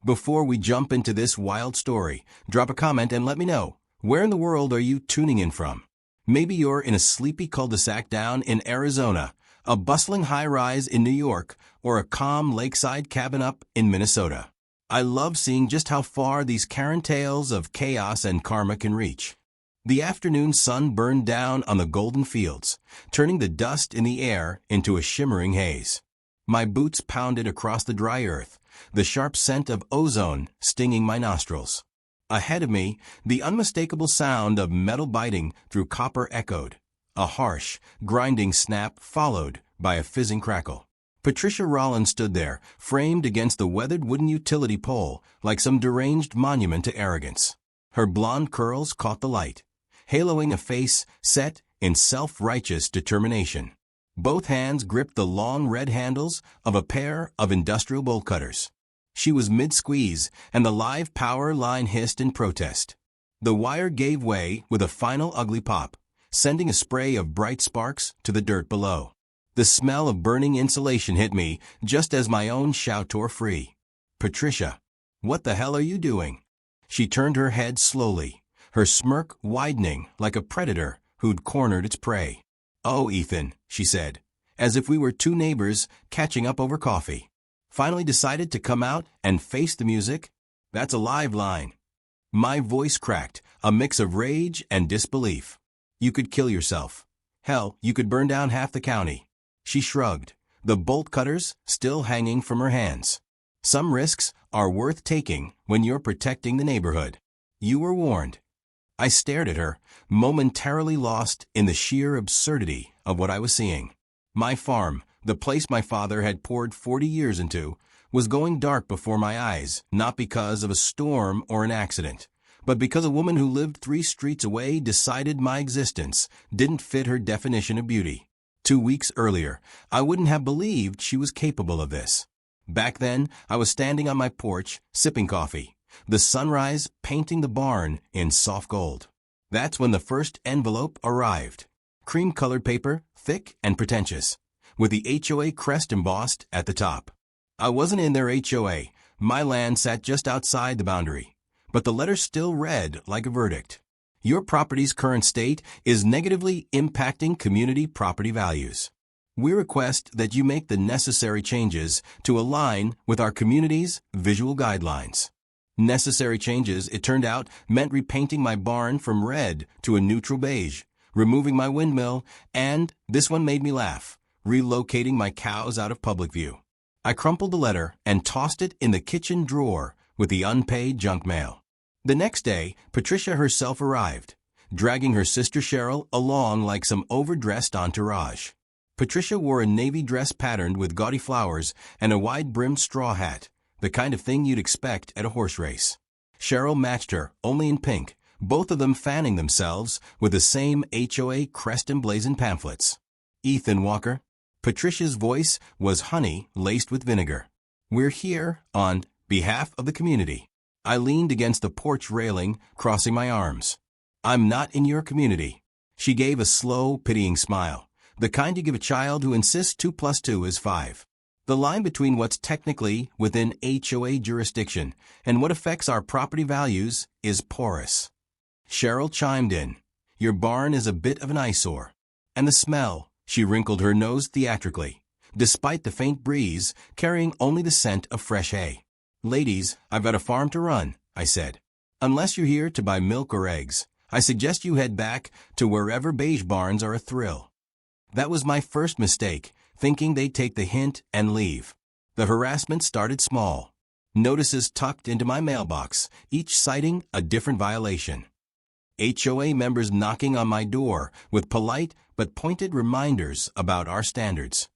Before we jump into this wild story, drop a comment and let me know, where in the world are you tuning in from? Maybe you're in a sleepy cul-de-sac down in Arizona, a bustling high-rise in New York, or a calm lakeside cabin up in Minnesota. I love seeing just how far these Karen tales of chaos and karma can reach. The afternoon sun burned down on the golden fields, turning the dust in the air into a shimmering haze. My boots pounded across the dry earth, the sharp scent of ozone stinging my nostrils. Ahead of me, the unmistakable sound of metal biting through copper echoed. A harsh, grinding snap followed by a fizzing crackle. Patricia Rollins stood there, framed against the weathered wooden utility pole like some deranged monument to arrogance. Her blonde curls caught the light, haloing a face set in self-righteous determination. Both hands gripped the long red handles of a pair of industrial bolt cutters. She was mid-squeeze, and the live power line hissed in protest. The wire gave way with a final ugly pop, sending a spray of bright sparks to the dirt below. The smell of burning insulation hit me just as my own shout tore free. "Patricia, what the hell are you doing?" She turned her head slowly, her smirk widening like a predator who'd cornered its prey. "Oh, Ethan," she said, as if we were two neighbors catching up over coffee. "Finally decided to come out and face the music? That's a live line." My voice cracked, a mix of rage and disbelief. "You could kill yourself. Hell, you could burn down half the county." She shrugged, the bolt cutters still hanging from her hands. "Some risks are worth taking when you're protecting the neighborhood. You were warned." I stared at her, momentarily lost in the sheer absurdity of what I was seeing. My farm, the place my father had poured 40 years into, was going dark before my eyes, not because of a storm or an accident, but because a woman who lived 3 streets away decided my existence didn't fit her definition of beauty. 2 weeks earlier, I wouldn't have believed she was capable of this. Back then, I was standing on my porch, sipping coffee, the sunrise painting the barn in soft gold. That's when the first envelope arrived. Cream-colored paper, thick and pretentious, with the HOA crest embossed at the top. I wasn't in their HOA. My land sat just outside the boundary. But the letter still read like a verdict. "Your property's current state is negatively impacting community property values. We request that you make the necessary changes to align with our community's visual guidelines." Necessary changes, it turned out, meant repainting my barn from red to a neutral beige, removing my windmill, and, this one made me laugh, relocating my cows out of public view. I crumpled the letter and tossed it in the kitchen drawer with the unpaid junk mail. The next day, Patricia herself arrived, dragging her sister Cheryl along like some overdressed entourage. Patricia wore a navy dress patterned with gaudy flowers and a wide-brimmed straw hat, the kind of thing you'd expect at a horse race. Cheryl matched her, only in pink, both of them fanning themselves with the same HOA crest-emblazoned pamphlets. "Ethan Walker." Patricia's voice was honey laced with vinegar. "We're here on behalf of the community." I leaned against the porch railing, crossing my arms. "I'm not in your community." She gave a slow, pitying smile, the kind you give a child who insists 2 + 2 is 5. The line between what's technically within HOA jurisdiction and what affects our property values is porous. Cheryl chimed in. "Your barn is a bit of an eyesore. And the smell," she wrinkled her nose theatrically, despite the faint breeze carrying only the scent of fresh hay. "Ladies, I've got a farm to run," I said. "Unless you're here to buy milk or eggs, I suggest you head back to wherever beige barns are a thrill." That was my first mistake, thinking they'd take the hint and leave. The harassment started small. Notices tucked into my mailbox, each citing a different violation. HOA members knocking on my door with polite but pointed reminders about our standards.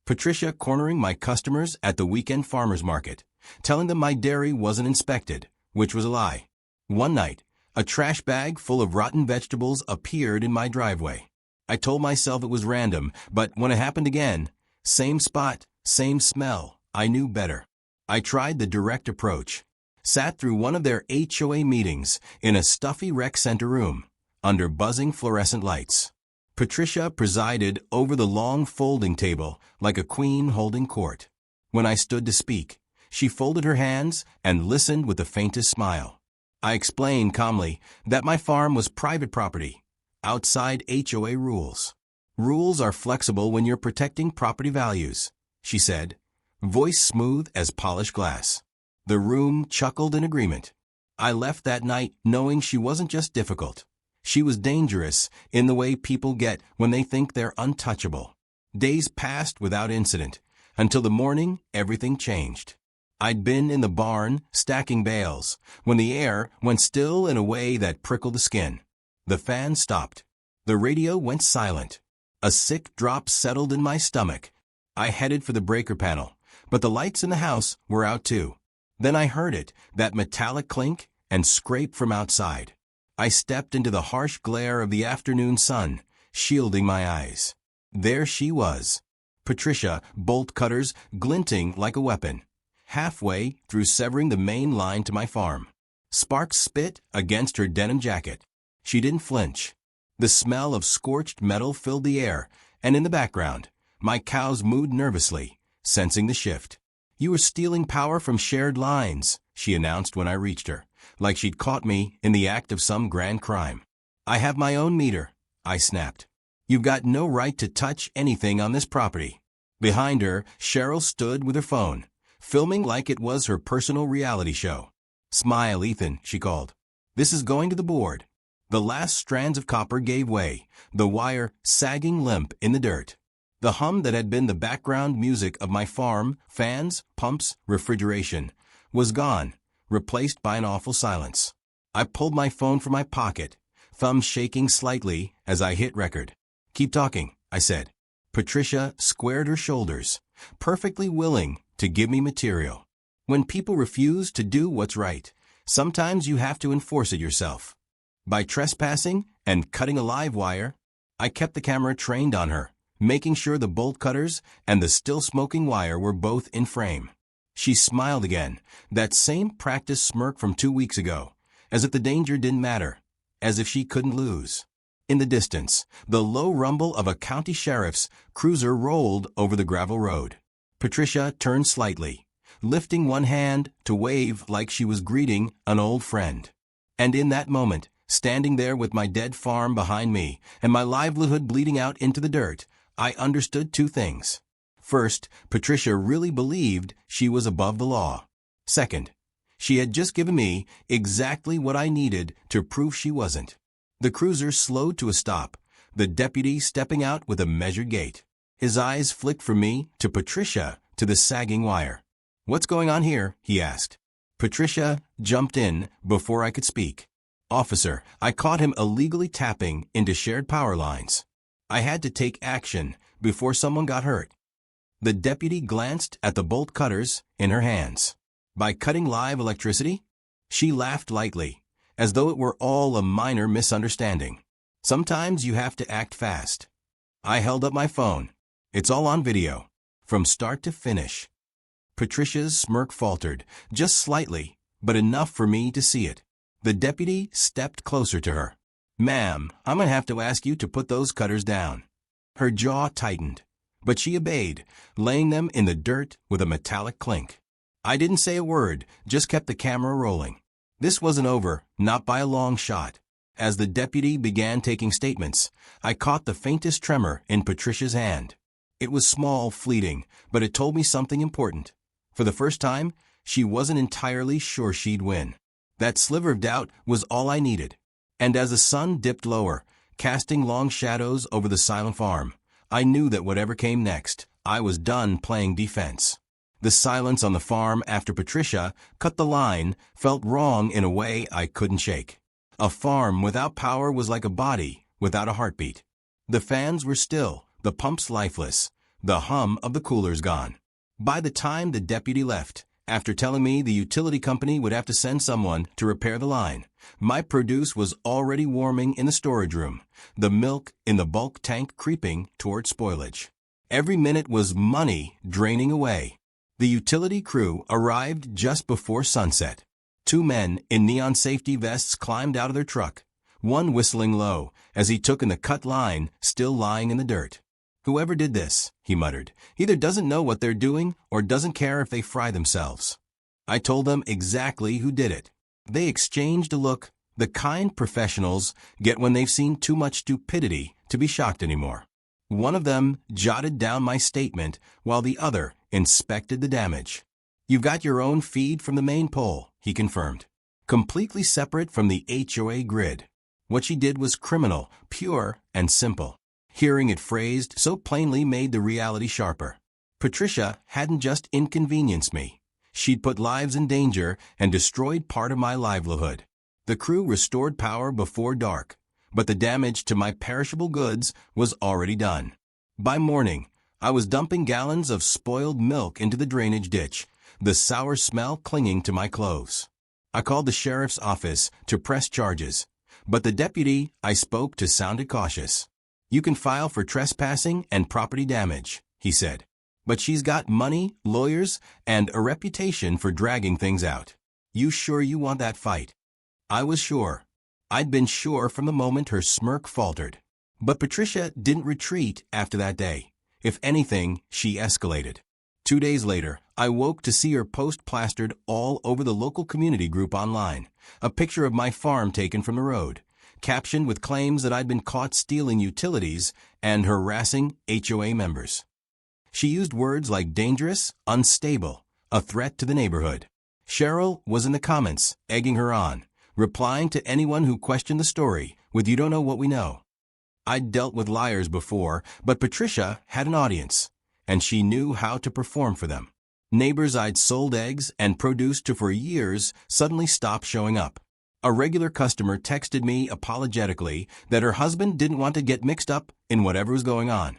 Patricia cornering my customers at the weekend farmers market, telling them my dairy wasn't inspected, which was a lie. One night, a trash bag full of rotten vegetables appeared in my driveway. I told myself it was random, but when it happened again, same spot, same smell, I knew better. I tried the direct approach. Sat through one of their HOA meetings in a stuffy rec center room, under buzzing fluorescent lights. Patricia presided over the long folding table like a queen holding court. When I stood to speak, She folded her hands and listened with the faintest smile. I explained calmly that my farm was private property, outside HOA rules. Rules are flexible when you're protecting property values, she said, voice smooth as polished glass. The room chuckled in agreement. I left that night knowing she wasn't just difficult. She was dangerous in the way people get when they think they're untouchable. Days passed without incident, until the morning everything changed. I'd been in the barn, stacking bales, when the air went still in a way that prickled the skin. The fan stopped. The radio went silent. A sick drop settled in my stomach. I headed for the breaker panel, but the lights in the house were out too. Then I heard it, that metallic clink and scrape from outside. I stepped into the harsh glare of the afternoon sun, shielding my eyes. There she was, Patricia, bolt cutters glinting like a weapon, halfway through severing the main line to my farm. Sparks spit against her denim jacket. She didn't flinch. The smell of scorched metal filled the air, and in the background, my cows mooed nervously, sensing the shift. "You were stealing power from shared lines," she announced when I reached her, like she'd caught me in the act of some grand crime. "I have my own meter," I snapped. "You've got no right to touch anything on this property." Behind her, Cheryl stood with her phone, filming like it was her personal reality show. "Smile, Ethan," she called. "This is going to the board." The last strands of copper gave way, the wire sagging limp in the dirt. The hum that had been the background music of my farm, fans, pumps, refrigeration, was gone, replaced by an awful silence. I pulled my phone from my pocket, thumb shaking slightly as I hit record. "Keep talking," I said. Patricia squared her shoulders, perfectly willing to give me material. When people refuse to do what's right, sometimes you have to enforce it yourself. By trespassing and cutting a live wire, I kept the camera trained on her, making sure the bolt cutters and the still smoking wire were both in frame. She smiled again, that same practice smirk from 2 weeks ago, as if the danger didn't matter, as if she couldn't lose. In the distance, the low rumble of a county sheriff's cruiser rolled over the gravel road. Patricia turned slightly, lifting one hand to wave like she was greeting an old friend. And in that moment, standing there with my dead farm behind me and my livelihood bleeding out into the dirt, I understood two things. First, Patricia really believed she was above the law. Second, she had just given me exactly what I needed to prove she wasn't. The cruiser slowed to a stop, the deputy stepping out with a measured gait. His eyes flicked from me to Patricia to the sagging wire. "What's going on here?" he asked. Patricia jumped in before I could speak. "Officer, I caught him illegally tapping into shared power lines. I had to take action before someone got hurt." The deputy glanced at the bolt cutters in her hands. "By cutting live electricity?" She laughed lightly, as though it were all a minor misunderstanding. "Sometimes you have to act fast." I held up my phone. "It's all on video, from start to finish." Patricia's smirk faltered, just slightly, but enough for me to see it. The deputy stepped closer to her. "Ma'am, I'm going to have to ask you to put those cutters down." Her jaw tightened, but she obeyed, laying them in the dirt with a metallic clink. I didn't say a word, just kept the camera rolling. This wasn't over, not by a long shot. As the deputy began taking statements, I caught the faintest tremor in Patricia's hand. It was small, fleeting, but it told me something important. For the first time, she wasn't entirely sure she'd win. That sliver of doubt was all I needed. And as the sun dipped lower, casting long shadows over the silent farm, I knew that whatever came next, I was done playing defense. The silence on the farm after Patricia cut the line felt wrong in a way I couldn't shake. A farm without power was like a body without a heartbeat. The fans were still, the pumps lifeless, the hum of the coolers gone. By the time the deputy left, after telling me the utility company would have to send someone to repair the line, my produce was already warming in the storage room, the milk in the bulk tank creeping toward spoilage. Every minute was money draining away. The utility crew arrived just before sunset. 2 men in neon safety vests climbed out of their truck, one whistling low as he took in the cut line still lying in the dirt. "Whoever did this," he muttered, "either doesn't know what they're doing or doesn't care if they fry themselves." I told them exactly who did it. They exchanged a look, the kind professionals get when they've seen too much stupidity to be shocked anymore. One of them jotted down my statement while the other inspected the damage. "You've got your own feed from the main pole," he confirmed, "completely separate from the HOA grid." What she did was criminal, pure, and simple. Hearing it phrased so plainly made the reality sharper. Patricia hadn't just inconvenienced me. She'd put lives in danger and destroyed part of my livelihood. The crew restored power before dark, but the damage to my perishable goods was already done. By morning, I was dumping gallons of spoiled milk into the drainage ditch, the sour smell clinging to my clothes. I called the sheriff's office to press charges, but the deputy I spoke to sounded cautious. "You can file for trespassing and property damage," he said. "But she's got money, lawyers, and a reputation for dragging things out. You sure you want that fight?" I was sure. I'd been sure from the moment her smirk faltered. But Patricia didn't retreat after that day. If anything, she escalated. 2 days later, I woke to see her post plastered all over the local community group online. A picture of my farm taken from the road, captioned with claims that I'd been caught stealing utilities and harassing HOA members. She used words like dangerous, unstable, a threat to the neighborhood. Cheryl was in the comments, egging her on, replying to anyone who questioned the story with "You don't know what we know." I'd dealt with liars before, but Patricia had an audience, and she knew how to perform for them. Neighbors I'd sold eggs and produce to for years suddenly stopped showing up. A regular customer texted me apologetically that her husband didn't want to get mixed up in whatever was going on.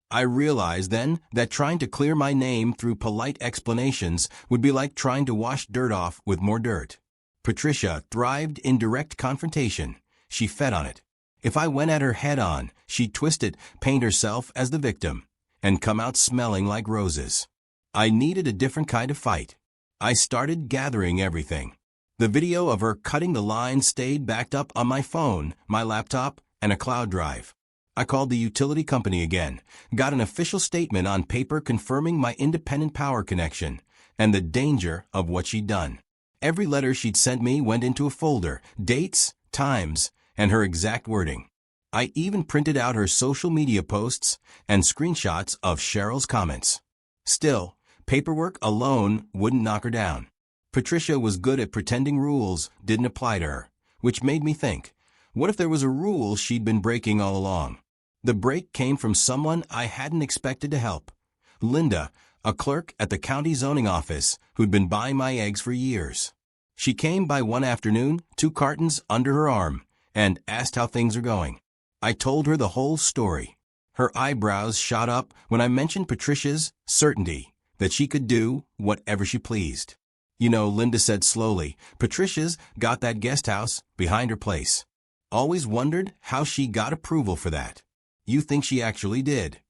I realized then that trying to clear my name through polite explanations would be like trying to wash dirt off with more dirt. Patricia thrived in direct confrontation. She fed on it. If I went at her head on, she'd twist it, paint herself as the victim, and come out smelling like roses. I needed a different kind of fight. I started gathering everything. The video of her cutting the line stayed backed up on my phone, my laptop, and a cloud drive. I called the utility company again, got an official statement on paper confirming my independent power connection, and the danger of what she'd done. Every letter she'd sent me went into a folder, dates, times, and her exact wording. I even printed out her social media posts and screenshots of Cheryl's comments. Still, paperwork alone wouldn't knock her down. Patricia was good at pretending rules didn't apply to her, which made me think, what if there was a rule she'd been breaking all along? The break came from someone I hadn't expected to help. Linda, a clerk at the county zoning office who'd been buying my eggs for years. She came by one afternoon, 2 cartons under her arm, and asked how things are going. I told her the whole story. Her eyebrows shot up when I mentioned Patricia's certainty that she could do whatever she pleased. "You know," Linda said slowly, "Patricia's got that guest house behind her place. Always wondered how she got approval for that." "You think she actually did?"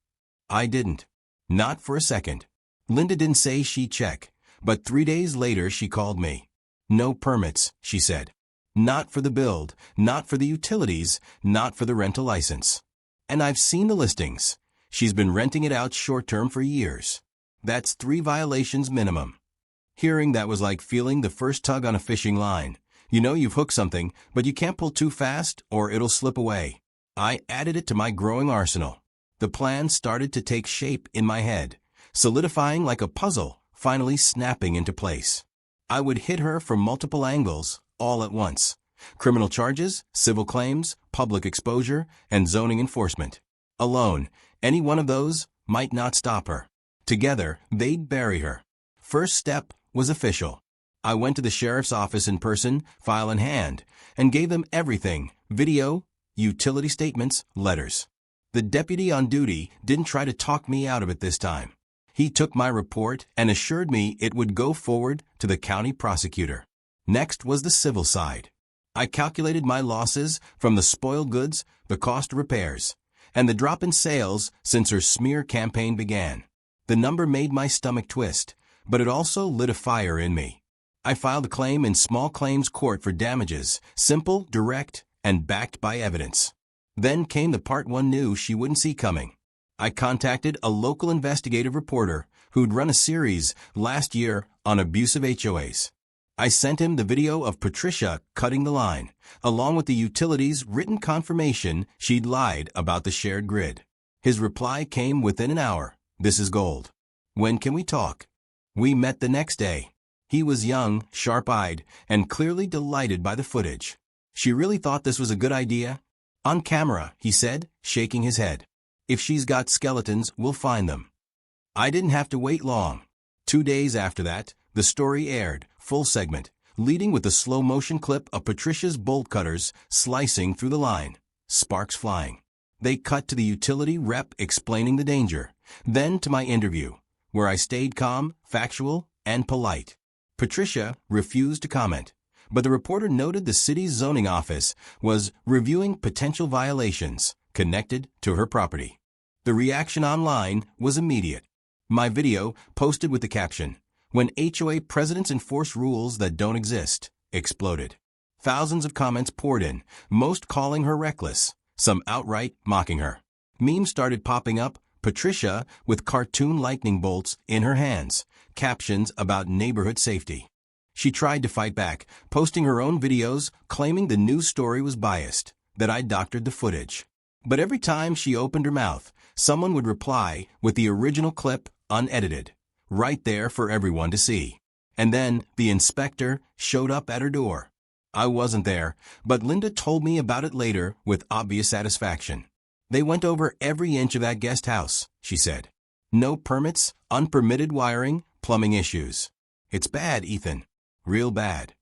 I didn't. Not for a second. Linda didn't say she'd check, but 3 days later she called me. "No permits," she said. "Not for the build, not for the utilities, not for the rental license. And I've seen the listings. She's been renting it out short-term for years. That's 3 violations minimum." Hearing that was like feeling the first tug on a fishing line. You know you've hooked something, but you can't pull too fast or it'll slip away. I added it to my growing arsenal. The plan started to take shape in my head, solidifying like a puzzle, finally snapping into place. I would hit her from multiple angles, all at once. Criminal charges, civil claims, public exposure, and zoning enforcement. Alone, any one of those might not stop her. Together, they'd bury her. First step was official. I went to the sheriff's office in person, file in hand, and gave them everything: video, utility statements, letters. The deputy on duty didn't try to talk me out of it this time. He took my report and assured me it would go forward to the county prosecutor. Next was the civil side. I calculated my losses from the spoiled goods, the cost of repairs, and the drop in sales since her smear campaign began. The number made my stomach twist, but it also lit a fire in me. I filed a claim in small claims court for damages, simple, direct, and backed by evidence. Then came the part one knew she wouldn't see coming. I contacted a local investigative reporter who'd run a series last year on abusive HOAs. I sent him the video of Patricia cutting the line, along with the utility's written confirmation she'd lied about the shared grid. His reply came within an hour. This is gold. When can we talk? We met the next day. He was young, sharp-eyed, and clearly delighted by the footage. She really thought this was a good idea? On camera, he said, shaking his head. If she's got skeletons, we'll find them. I didn't have to wait long. 2 days after that, the story aired, full segment, leading with a slow-motion clip of Patricia's bolt cutters slicing through the line, sparks flying. They cut to the utility rep explaining the danger, then to my interview, where I stayed calm, factual, and polite. Patricia refused to comment, but the reporter noted the city's zoning office was reviewing potential violations connected to her property. The reaction online was immediate. My video, posted with the caption, "When HOA presidents enforce rules that don't exist," exploded. Thousands of comments poured in, most calling her reckless, some outright mocking her. Memes started popping up, Patricia with cartoon lightning bolts in her hands, captions about neighborhood safety. She tried to fight back, posting her own videos claiming the news story was biased, that I doctored the footage. But every time she opened her mouth, someone would reply with the original clip unedited, right there for everyone to see. And then the inspector showed up at her door. I wasn't there, but Linda told me about it later with obvious satisfaction. They went over every inch of that guest house, she said. No permits, unpermitted wiring, plumbing issues. It's bad, Ethan. Real bad.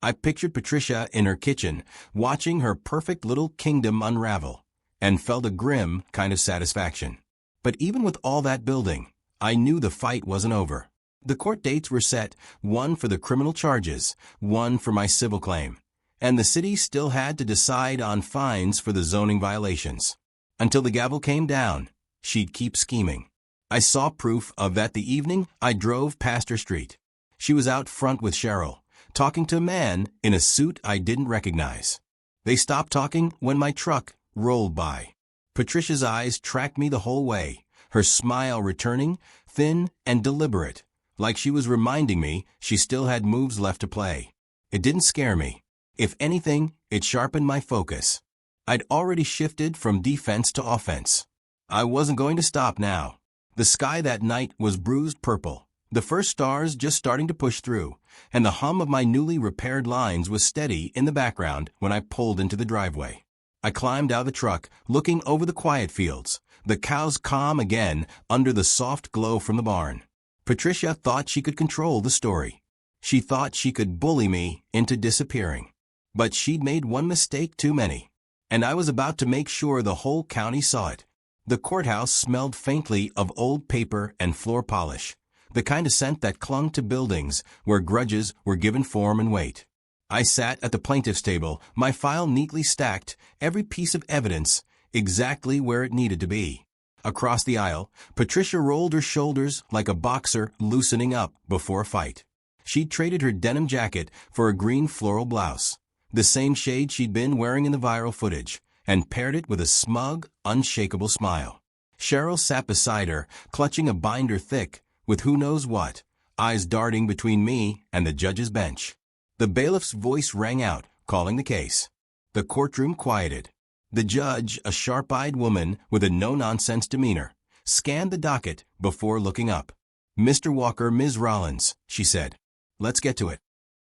I pictured Patricia in her kitchen, watching her perfect little kingdom unravel, and felt a grim kind of satisfaction. But even with all that building, I knew the fight wasn't over. The court dates were set, one for the criminal charges, one for my civil claim, and the city still had to decide on fines for the zoning violations. Until the gavel came down, she'd keep scheming. I saw proof of that the evening I drove past her street. She was out front with Cheryl, talking to a man in a suit I didn't recognize. They stopped talking when my truck rolled by. Patricia's eyes tracked me the whole way, her smile returning, thin and deliberate, like she was reminding me she still had moves left to play. It didn't scare me. If anything, it sharpened my focus. I'd already shifted from defense to offense. I wasn't going to stop now. The sky that night was bruised purple, the first stars just starting to push through, and the hum of my newly repaired lines was steady in the background when I pulled into the driveway. I climbed out of the truck, looking over the quiet fields, the cows calm again under the soft glow from the barn. Patricia thought she could control the story. She thought she could bully me into disappearing. But she'd made one mistake too many, and I was about to make sure the whole county saw it. The courthouse smelled faintly of old paper and floor polish, the kind of scent that clung to buildings where grudges were given form and weight. I sat at the plaintiff's table, my file neatly stacked, every piece of evidence exactly where it needed to be. Across the aisle, Patricia rolled her shoulders like a boxer loosening up before a fight. She'd traded her denim jacket for a green floral blouse, the same shade she'd been wearing in the viral footage, and paired it with a smug, unshakable smile. Cheryl sat beside her, clutching a binder thick with who knows what, eyes darting between me and the judge's bench. The bailiff's voice rang out, calling the case. The courtroom quieted. The judge, a sharp-eyed woman with a no-nonsense demeanor, scanned the docket before looking up. "Mr. Walker, Ms. Rollins," she said. "Let's get to it."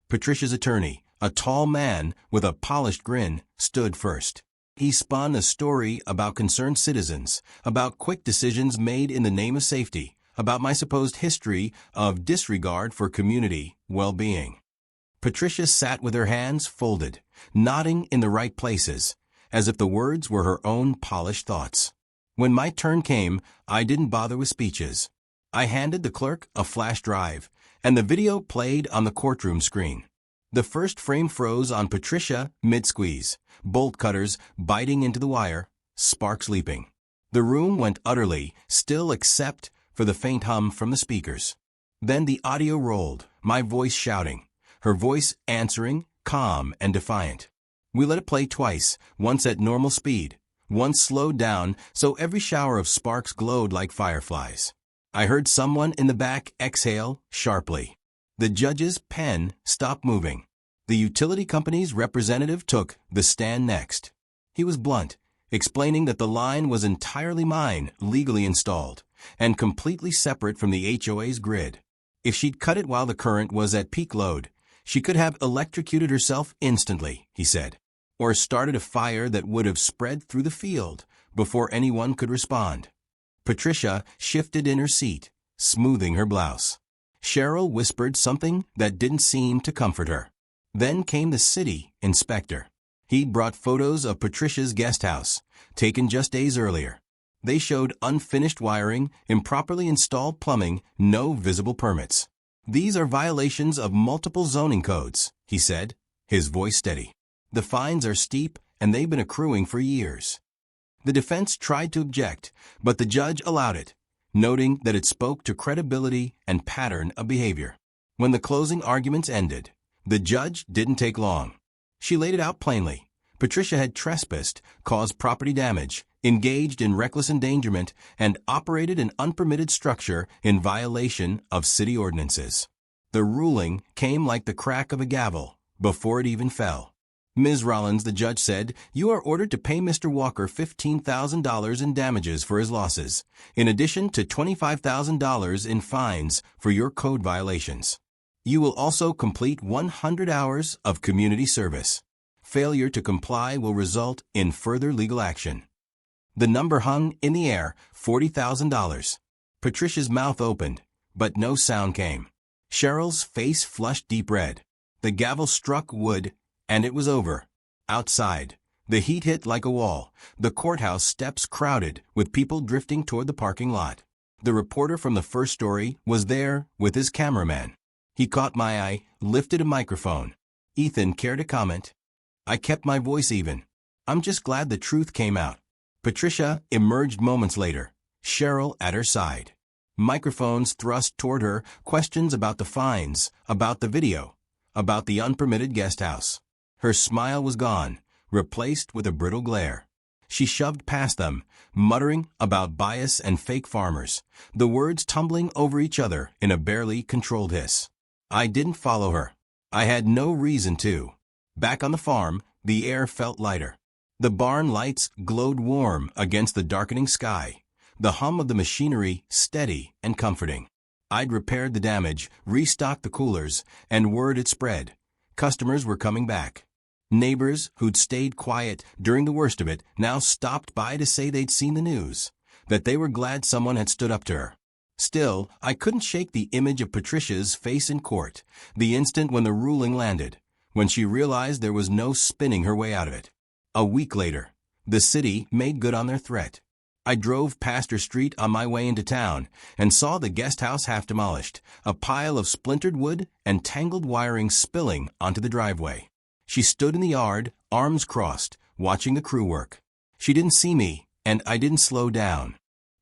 Patricia's attorney, a tall man with a polished grin, stood first. He spun a story about concerned citizens, about quick decisions made in the name of safety, about my supposed history of disregard for community well-being. Patricia sat with her hands folded, nodding in the right places, as if the words were her own polished thoughts. When my turn came, I didn't bother with speeches. I handed the clerk a flash drive, and the video played on the courtroom screen. The first frame froze on Patricia mid-squeeze, bolt cutters biting into the wire, sparks leaping. The room went utterly still except for the faint hum from the speakers. Then the audio rolled, my voice shouting, her voice answering, calm and defiant. We let it play twice, once at normal speed, One slowed down, so every shower of sparks glowed like fireflies. I heard someone in the back exhale sharply. The judge's pen stopped moving. The utility company's representative took the stand next. He was blunt, explaining that the line was entirely mine, legally installed, and completely separate from the HOA's grid. If she'd cut it while the current was at peak load, she could have electrocuted herself instantly, he said, or started a fire that would have spread through the field before anyone could respond. Patricia shifted in her seat, smoothing her blouse. Cheryl whispered something that didn't seem to comfort her. Then came the city inspector. He'd brought photos of Patricia's guest house, taken just days earlier. They showed unfinished wiring, improperly installed plumbing, no visible permits. These are violations of multiple zoning codes, he said, his voice steady. The fines are steep, and they've been accruing for years. The defense tried to object, but the judge allowed it, noting that it spoke to credibility and pattern of behavior. When the closing arguments ended, the judge didn't take long. She laid it out plainly. Patricia had trespassed, caused property damage, engaged in reckless endangerment, and operated an unpermitted structure in violation of city ordinances. The ruling came like the crack of a gavel before it even fell. Ms. Rollins, the judge said, you are ordered to pay Mr. Walker $15,000 in damages for his losses, in addition to $25,000 in fines for your code violations. You will also complete 100 hours of community service. Failure to comply will result in further legal action. The number hung in the air, $40,000. Patricia's mouth opened, but no sound came. Cheryl's face flushed deep red. The gavel struck wood, and it was over. Outside, the heat hit like a wall. The courthouse steps crowded, with people drifting toward the parking lot. The reporter from the first story was there with his cameraman. He caught my eye, lifted a microphone. Ethan, care to comment? I kept my voice even. I'm just glad the truth came out. Patricia emerged moments later, Cheryl at her side. Microphones thrust toward her, questions about the fines, about the video, about the unpermitted guest house. Her smile was gone, replaced with a brittle glare. She shoved past them, muttering about bias and fake farmers, the words tumbling over each other in a barely controlled hiss. I didn't follow her. I had no reason to. Back on the farm, the air felt lighter. The barn lights glowed warm against the darkening sky, the hum of the machinery steady and comforting. I'd repaired the damage, restocked the coolers, and word had spread. Customers were coming back. Neighbors who'd stayed quiet during the worst of it now stopped by to say they'd seen the news, that they were glad someone had stood up to her. Still, I couldn't shake the image of Patricia's face in court, the instant when the ruling landed, when she realized there was no spinning her way out of it. A week later, the city made good on their threat. I drove past her street on my way into town and saw the guest house half demolished, a pile of splintered wood and tangled wiring spilling onto the driveway. She stood in the yard, arms crossed, watching the crew work. She didn't see me, and I didn't slow down.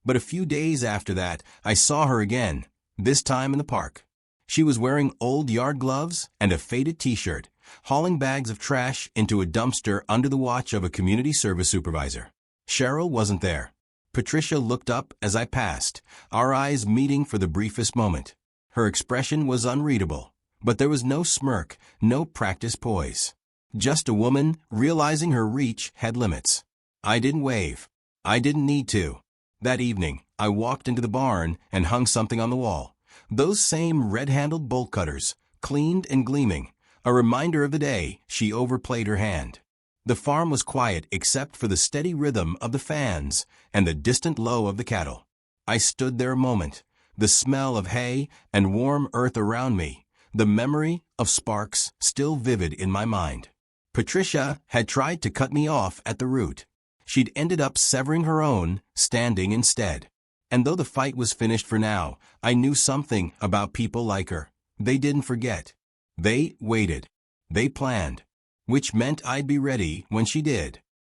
But a few days after that, I saw her again, this time in the park. She was wearing old yard gloves and a faded t-shirt, hauling bags of trash into a dumpster under the watch of a community service supervisor. Cheryl wasn't there. Patricia looked up as I passed, our eyes meeting for the briefest moment. Her expression was unreadable, but there was no smirk, no practiced poise. Just a woman realizing her reach had limits. I didn't wave. I didn't need to. That evening, I walked into the barn and hung something on the wall. Those same red-handled bolt cutters, cleaned and gleaming, a reminder of the day she overplayed her hand. The farm was quiet except for the steady rhythm of the fans and the distant low of the cattle. I stood there a moment, the smell of hay and warm earth around me, the memory of sparks still vivid in my mind. Patricia had tried to cut me off at the root. She'd ended up severing her own, standing instead. And though the fight was finished for now, I knew something about people like her. They didn't forget. They waited. They planned. Which meant I'd be ready when she did.